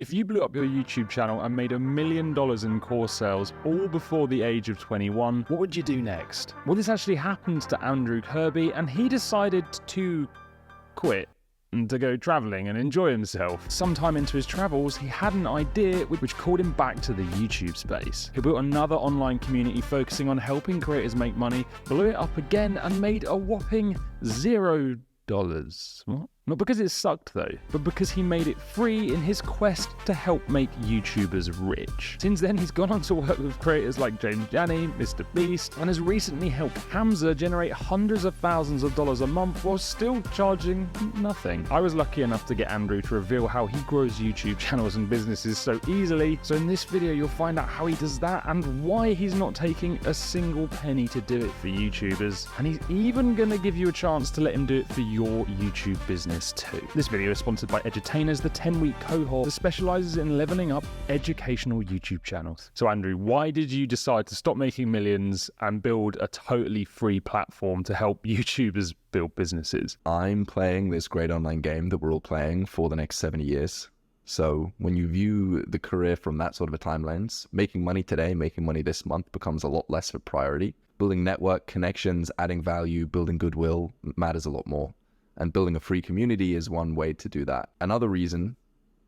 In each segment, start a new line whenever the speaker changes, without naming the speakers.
If you blew up your YouTube channel and made $1 million in course sales all before the age of 21, what would you do next? Well, this actually happened to Andrew Kirby, and he decided to quit and to go traveling and enjoy himself. Sometime into his travels, he had an idea which called him back to the YouTube space. He built another online community focusing on helping creators make money, blew it up again, and made a whopping $0. What? Not because it sucked though, but because he made it free in his quest to help make YouTubers rich. Since then, he's gone on to work with creators like James Jani, Mr. Beast, and has recently helped Hamza generate hundreds of thousands of dollars a month while still charging nothing. I was lucky enough to get Andrew to reveal how he grows YouTube channels and businesses so easily, so in this video you'll find out how he does that and why he's not taking a single penny to do it for YouTubers, and he's even gonna give you a chance to let him do it for your YouTube business too. This video is sponsored by Edutainers, the 10-week cohort that specializes in leveling up educational YouTube channels. So Andrew, why did you decide to stop making millions and build a totally free platform to help YouTubers build businesses?
I'm playing this great online game that we're all playing for the next 70 years. So when you view the career from that sort of a time lens, making money today, making money this month becomes a lot less of a priority. Building network connections, adding value, building goodwill matters a lot more. And building a free community is one way to do that. Another reason,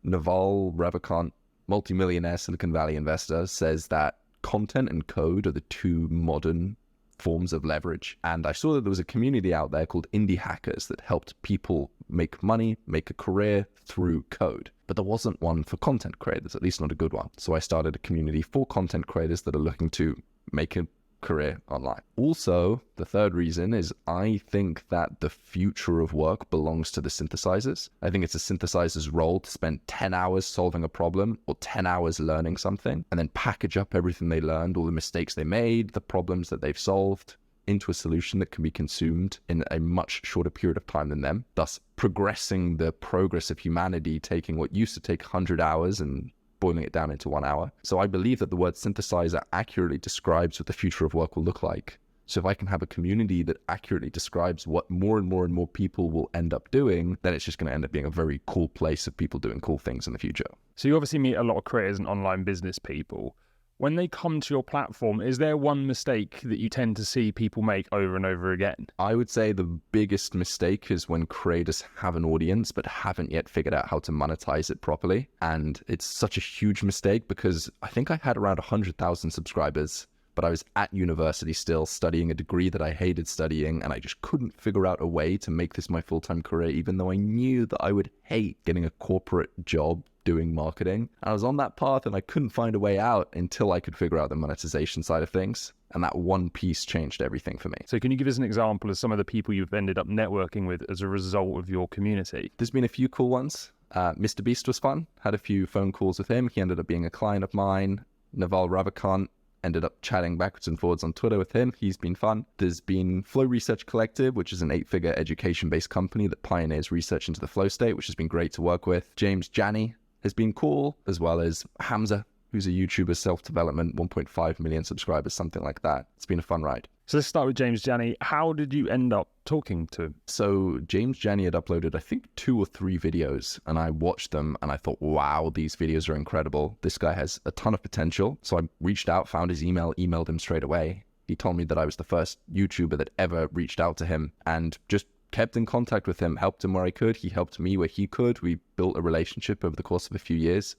Naval Ravikant, multimillionaire Silicon Valley investor, says that content and code are the two modern forms of leverage. And I saw that there was a community out there called indie hackers that helped people make money, make a career through code. But there wasn't one for content creators, at least not a good one. So I started a community for content creators that are looking to make a career online. Also, the third reason is I think that the future of work belongs to the synthesizers. I think it's a synthesizer's role to spend 10 hours solving a problem or 10 hours learning something and then package up everything they learned, all the mistakes they made, the problems that they've solved, into a solution that can be consumed in a much shorter period of time than them, thus progressing the progress of humanity, taking what used to take 100 hours and boiling it down into 1 hour. So I believe that the word synthesizer accurately describes what the future of work will look like. So if I can have a community that accurately describes what more and more people will end up doing, then it's just going to end up being a very cool place of people doing cool things in the future.
So you obviously meet a lot of creators and online business people. When they come to your platform, is there one mistake that you tend to see people make over and over again?
I would say the biggest mistake is when creators have an audience but haven't yet figured out how to monetize it properly. And it's such a huge mistake because I think I had around 100,000 subscribers, but I was at university still studying a degree that I hated studying, and I just couldn't figure out a way to make this my full-time career, even though I knew that I would hate getting a corporate job doing marketing. I was on that path and I couldn't find a way out until I could figure out the monetization side of things. And that one piece changed everything for me.
So can you give us an example of some of the people you've ended up networking with as a result of your community?
There's been a few cool ones. Mr. Beast was fun. Had a few phone calls with him. He ended up being a client of mine. Naval Ravikant, ended up chatting backwards and forwards on Twitter with him. He's been fun. There's been Flow Research Collective, which is an 8-figure education-based company that pioneers research into the flow state, which has been great to work with. James Jani has been cool, as well as Hamza, who's a YouTuber, self-development, 1.5 million subscribers, something like that. It's been a fun ride.
So let's start with James Jani. How did you end up talking to him?
So James Jani had uploaded, I think, 2 or 3 videos, and I watched them and I thought, wow, these videos are incredible. This guy has a ton of potential. So I reached out, found his email, emailed him straight away. He told me that I was the first YouTuber that ever reached out to him and just kept in contact with him, helped him where I could. He helped me where he could. We built a relationship over the course of a few years.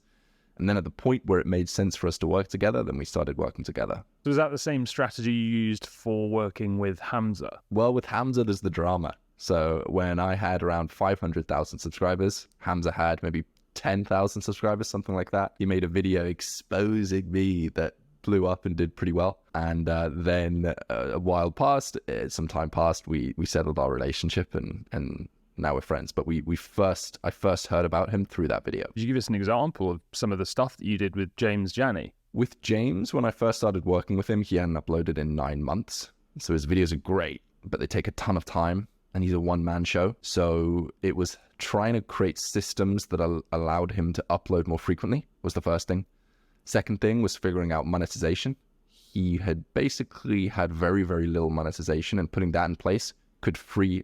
And then at the point where it made sense for us to work together, then we started working together.
So was that the same strategy you used for working with Hamza?
Well, with Hamza, there's the drama. So when I had around 500,000 subscribers, Hamza had maybe 10,000 subscribers, something like that. He made a video exposing me that blew up and did pretty well. And then a while passed, some time passed, we settled our relationship and now we're friends. But I first heard about him through that video.
Could you give us an example of some of the stuff that you did with James Jani?
With James, when I first started working with him, he hadn't uploaded in 9 months. So his videos are great, but they take a ton of time and he's a one-man show. So it was trying to create systems that allowed him to upload more frequently was the first thing. Second thing was figuring out monetization. He had basically had very, very little monetization, and putting that in place could free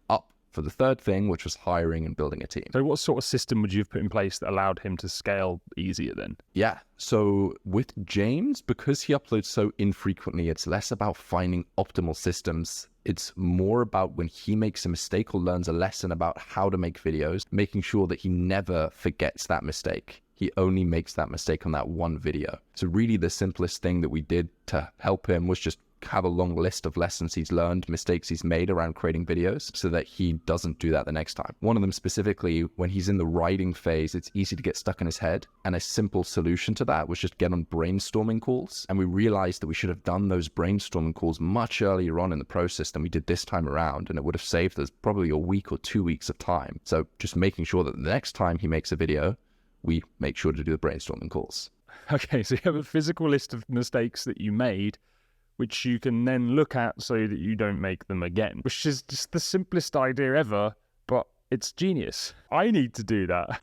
up for the third thing, which was hiring and building a team.
So what sort of system would you have put in place that allowed him to scale easier then?
Yeah. So with James, because he uploads so infrequently, it's less about finding optimal systems. It's more about when he makes a mistake or learns a lesson about how to make videos, making sure that he never forgets that mistake. He only makes that mistake on that one video. So really the simplest thing that we did to help him was just have a long list of lessons he's learned, mistakes he's made around creating videos so that he doesn't do that the next time. One of them specifically, when he's in the writing phase, it's easy to get stuck in his head. And a simple solution to that was just get on brainstorming calls. And we realized that we should have done those brainstorming calls much earlier on in the process than we did this time around. And it would have saved us probably a week or 2 weeks of time. So just making sure that the next time he makes a video, we make sure to do the brainstorming calls.
Okay, so you have a physical list of mistakes that you made, which you can then look at so that you don't make them again, which is just the simplest idea ever, but it's genius. I need to do that.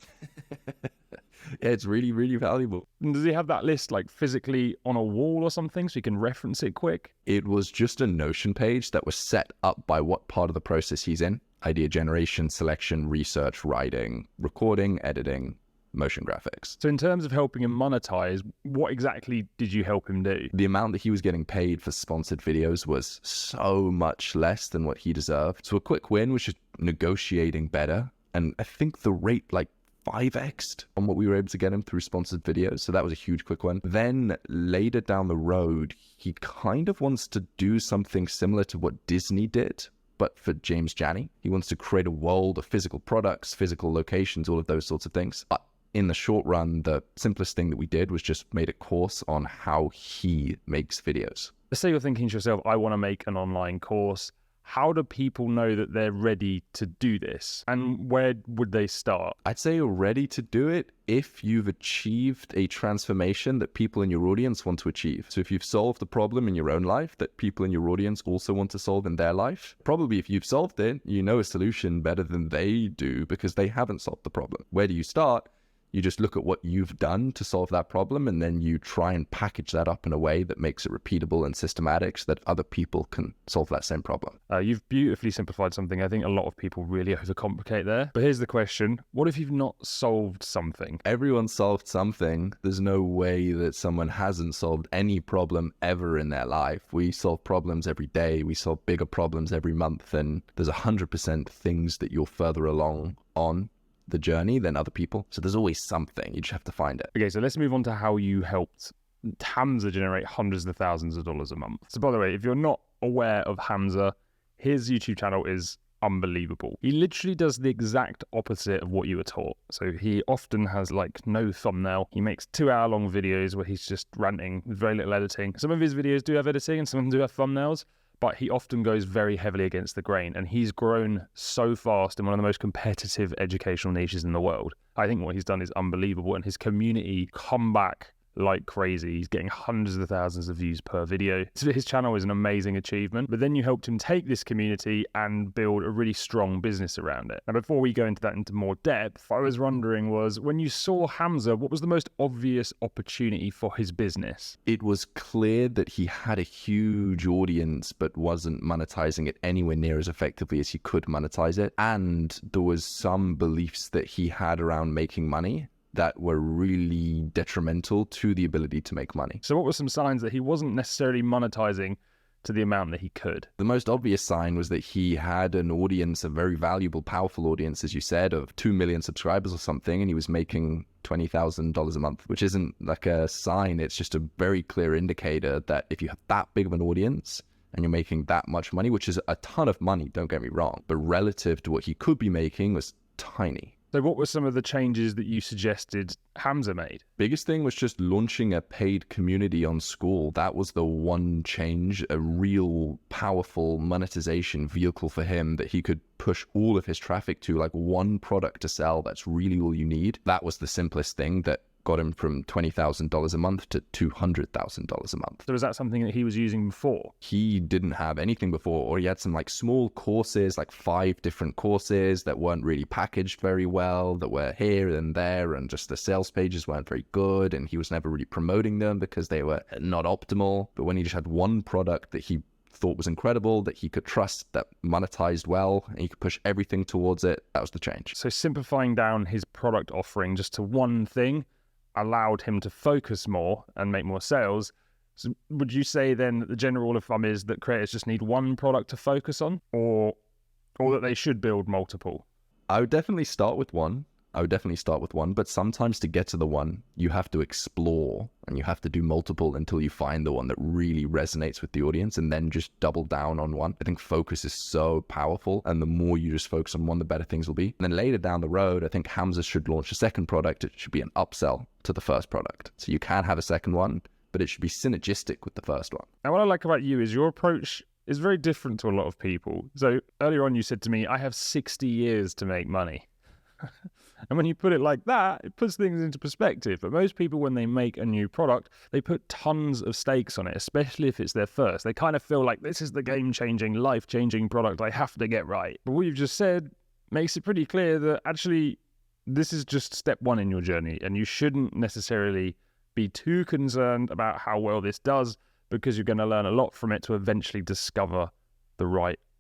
Yeah, it's really, really valuable.
And does he have that list like physically on a wall or something so you can reference it quick?
It was just a Notion page that was set up by what part of the process he's in. Idea generation, selection, research, writing, recording, editing, motion graphics.
So in terms of helping him monetize, what exactly did you help him do?
The amount that he was getting paid for sponsored videos was so much less than what he deserved. So a quick win was just negotiating better. And I think the rate like 5x'd on what we were able to get him through sponsored videos. So that was a huge quick one. Then later down the road, he kind of wants to do something similar to what Disney did, but for James Jani. He wants to create a world of physical products, physical locations, all of those sorts of things. But in the short run, the simplest thing that we did was just made a course on how he makes videos.
Let's say you're thinking to yourself, I want to make an online course. How do people know that they're ready to do this? And where would they start?
I'd say you're ready to do it if you've achieved a transformation that people in your audience want to achieve. So if you've solved a problem in your own life that people in your audience also want to solve in their life, probably if you've solved it, you know a solution better than they do because they haven't solved the problem. Where do you start? You just look at what you've done to solve that problem, and then you try and package that up in a way that makes it repeatable and systematic so that other people can solve that same problem.
You've beautifully simplified something. I think a lot of people really overcomplicate there. But here's the question. What if you've not solved something?
Everyone solved something. There's no way that someone hasn't solved any problem ever in their life. We solve problems every day. We solve bigger problems every month. And there's 100% things that you're further along on the journey than other people. So there's always something. You just have to find it.
Okay, so let's move on to how you helped Hamza generate hundreds of thousands of dollars a month. So by the way, if you're not aware of Hamza, his YouTube channel is unbelievable. He literally does the exact opposite of what you were taught. So he often has like no thumbnail. He makes 2-hour-long videos where he's just ranting with very little editing. Some of his videos do have editing and some of them do have thumbnails, but he often goes very heavily against the grain, and he's grown so fast in one of the most competitive educational niches in the world. I think what he's done is unbelievable, and his community come back like crazy. He's getting hundreds of thousands of views per video. So his channel is an amazing achievement, but then you helped him take this community and build a really strong business around it. Now, before we go into that into more depth, I was wondering was, when you saw Hamza, what was the most obvious opportunity for his business?
It was clear that he had a huge audience, but wasn't monetizing it anywhere near as effectively as he could monetize it. And there was some beliefs that he had around making money that were really detrimental to the ability to make money.
So what were some signs that he wasn't necessarily monetizing to the amount that he could?
The most obvious sign was that he had an audience, a very valuable, powerful audience, as you said, of 2 million subscribers or something, and he was making $20,000 a month, which isn't like a sign. It's just a very clear indicator that if you have that big of an audience and you're making that much money, which is a ton of money, don't get me wrong, but relative to what he could be making was tiny.
So what were some of the changes that you suggested Hamza made?
Biggest thing was just launching a paid community on School. That was the one change, a real powerful monetization vehicle for him that he could push all of his traffic to, like one product to sell. That's really all you need. That was the simplest thing that got him from $20,000 a month to $200,000 a month.
So is that something that he was using before?
He didn't have anything before, or he had some like small courses, like 5 different courses that weren't really packaged very well, that were here and there, and just the sales pages weren't very good, and he was never really promoting them because they were not optimal. But when he just had one product that he thought was incredible, that he could trust, that monetized well, and he could push everything towards it. That was the change.
So simplifying down his product offering just to one thing allowed him to focus more and make more sales. So would you say then that the general rule of thumb is that creators just need one product to focus on, or that they should build multiple?
I would definitely start with one. But sometimes to get to the one, you have to explore and you have to do multiple until you find the one that really resonates with the audience, and then just double down on one. I think focus is so powerful, and the more you just focus on one, the better things will be. And then later down the road, I think Hamza should launch a second product. It should be an upsell to the first product. So you can have a second one, but it should be synergistic with the first one.
And what I like about you is your approach is very different to a lot of people. So earlier on you said to me, I have 60 years to make money. And when you put it like that, it puts things into perspective. But most people, when they make a new product, they put tons of stakes on it, especially if it's their first. They kind of feel like this is the game-changing, life-changing product I have to get right. But what you've just said makes it pretty clear that actually this is just step one in your journey, and you shouldn't necessarily be too concerned about how well this does, because you're going to learn a lot from it to eventually discover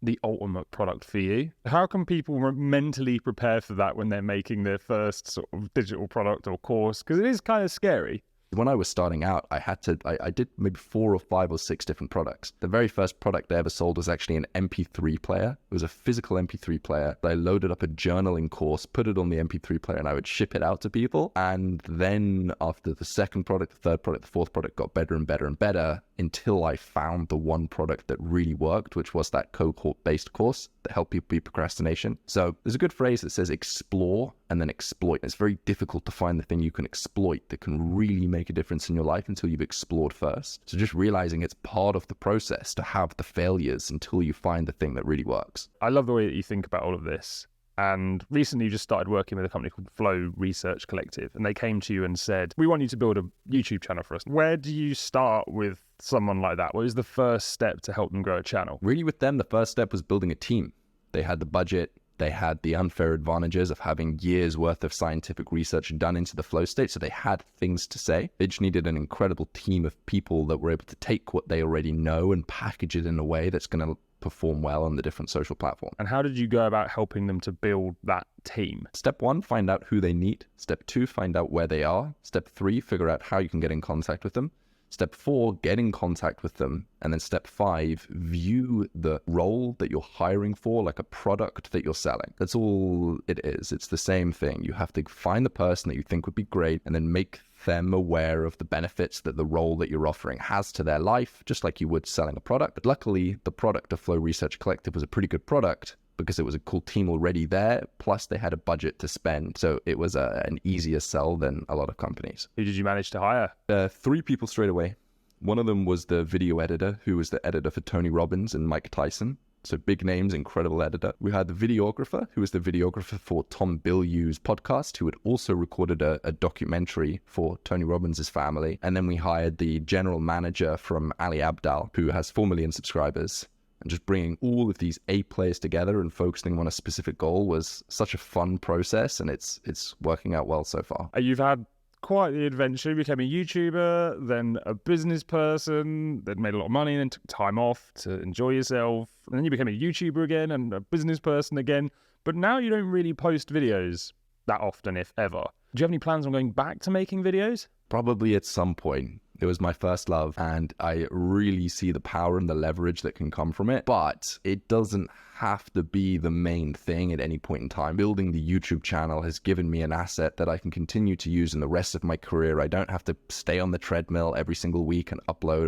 the ultimate product for you. How can people mentally prepare for that when they're making their first sort of digital product or course? Because it is kind of scary.
When I was starting out, I did maybe 4 or 5 or 6 different products. The very first product I ever sold was actually an MP3 player. It was a physical MP3 player. I loaded up a journaling course, put it on the MP3 player, and I would ship it out to people. And then after the second product, the third product, the fourth product got better and better and better, until I found the one product that really worked, which was that cohort-based course that helped people beat procrastination. So there's a good phrase that says explore and then exploit. It's very difficult to find the thing you can exploit that can really make a difference in your life until you've explored first. So just realizing it's part of the process to have the failures until you find the thing that really works.
I love the way that you think about all of this. And recently you just started working with a company called Flow Research Collective, and they came to you and said, we want you to build a YouTube channel for us. Where do you start with someone like that? What is the first step to help them grow a channel?
Really with them, the first step was building a team. They had the budget. They had the unfair advantages of having years worth of scientific research done into the flow state. So they had things to say. They just needed an incredible team of people that were able to take what they already know and package it in a way that's going to perform well on the different social platforms.
And how did you go about helping them to build that team?
Step 1, find out who they need. Step 2, find out where they are. Step 3, figure out how you can get in contact with them. Step 4, get in contact with them. And then step 5, view the role that you're hiring for like a product that you're selling. That's all it is. It's the same thing. You have to find the person that you think would be great and then make them aware of the benefits that the role that you're offering has to their life, just like you would selling a product. But luckily, the product of Flow Research Collective was a pretty good product because it was a cool team already there, plus they had a budget to spend. So it was an easier sell than a lot of companies.
Who did you manage to hire?
3 people straight away. One of them was the video editor, who was the editor for Tony Robbins and Mike Tyson. So big names, incredible editor. We had the videographer, who was the videographer for Tom Bilyeu's podcast, who had also recorded a documentary for Tony Robbins' family. And then we hired the general manager from Ali Abdaal, who has 4 million subscribers. And just bringing all of these A players together and focusing on a specific goal was such a fun process, and it's working out well so far.
You've had quite the adventure. You became a YouTuber, then a business person, then made a lot of money, then took time off to enjoy yourself. And then you became a YouTuber again and a business person again. But now you don't really post videos that often, if ever. Do you have any plans on going back to making videos?
Probably at some point. It was my first love, and I really see the power and the leverage that can come from it. But it doesn't have to be the main thing at any point in time. Building the YouTube channel has given me an asset that I can continue to use in the rest of my career. I don't have to stay on the treadmill every single week and upload.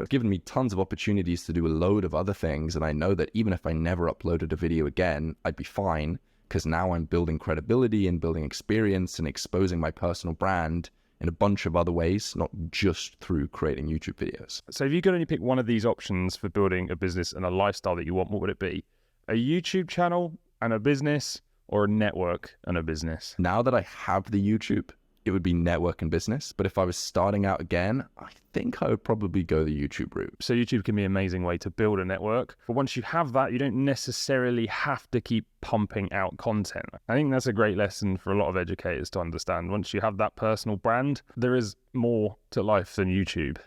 It's given me tons of opportunities to do a load of other things, and I know that even if I never uploaded a video again, I'd be fine, because now I'm building credibility and building experience and exposing my personal brand in a bunch of other ways, not just through creating YouTube videos.
So if you could only pick one of these options for building a business and a lifestyle that you want, what would it be? A YouTube channel and a business, or a network and a business?
Now that I have the YouTube, it would be network and business. But if I was starting out again, I think I would probably go the YouTube route.
So YouTube can be an amazing way to build a network. But once you have that, you don't necessarily have to keep pumping out content. I think that's a great lesson for a lot of educators to understand. Once you have that personal brand, there is more to life than YouTube.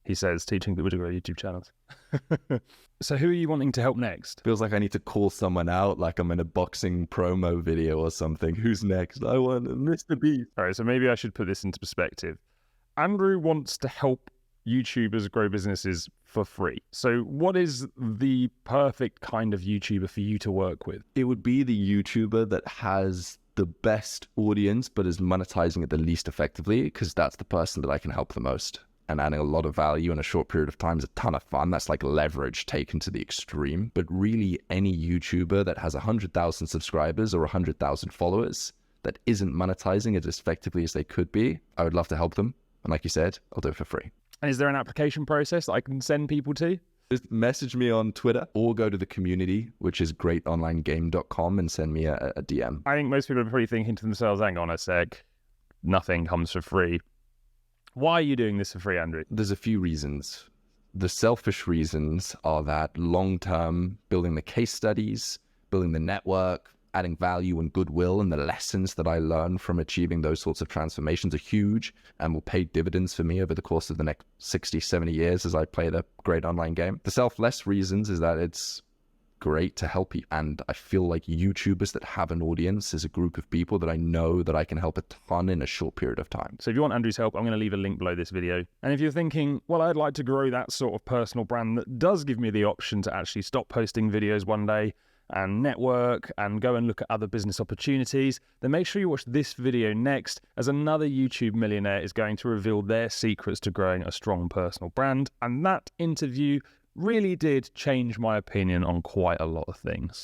he says, teaching people to grow YouTube channels. So who are you wanting to help next?
Feels like I need to call someone out, like I'm in a boxing promo video or something. Who's next? I want Mr. Beast.
All right, so maybe I should put this into perspective. Andrew wants to help YouTubers grow businesses for free. So what is the perfect kind of YouTuber for you to work with?
It would be the YouTuber that has the best audience but is monetizing it the least effectively, because that's the person that I can help the most. And adding a lot of value in a short period of time is a ton of fun. That's like leverage taken to the extreme. But really, any YouTuber that has 100,000 subscribers or 100,000 followers that isn't monetizing it as effectively as they could be, I would love to help them. And like you said, I'll do it for free.
And is there an application process that I can send people to?
Just message me on Twitter or go to the community, which is greatonlinegame.com, and send me a DM.
I think most people are probably thinking to themselves, hang on a sec, nothing comes for free. Why are you doing this for free, Andrew?
There's a few reasons. The selfish reasons are that long-term, building the case studies, building the network, adding value and goodwill, and the lessons that I learned from achieving those sorts of transformations are huge and will pay dividends for me over the course of the next 60, 70 years as I play the great online game. The selfless reasons is that it's great to help you. And I feel like YouTubers that have an audience is a group of people that I know that I can help a ton in a short period of time.
So if you want Andrew's help, I'm going to leave a link below this video. And if you're thinking, well, I'd like to grow that sort of personal brand that does give me the option to actually stop posting videos one day and network and go and look at other business opportunities, then make sure you watch this video next, as another YouTube millionaire is going to reveal their secrets to growing a strong personal brand. And that interview really did change my opinion on quite a lot of things.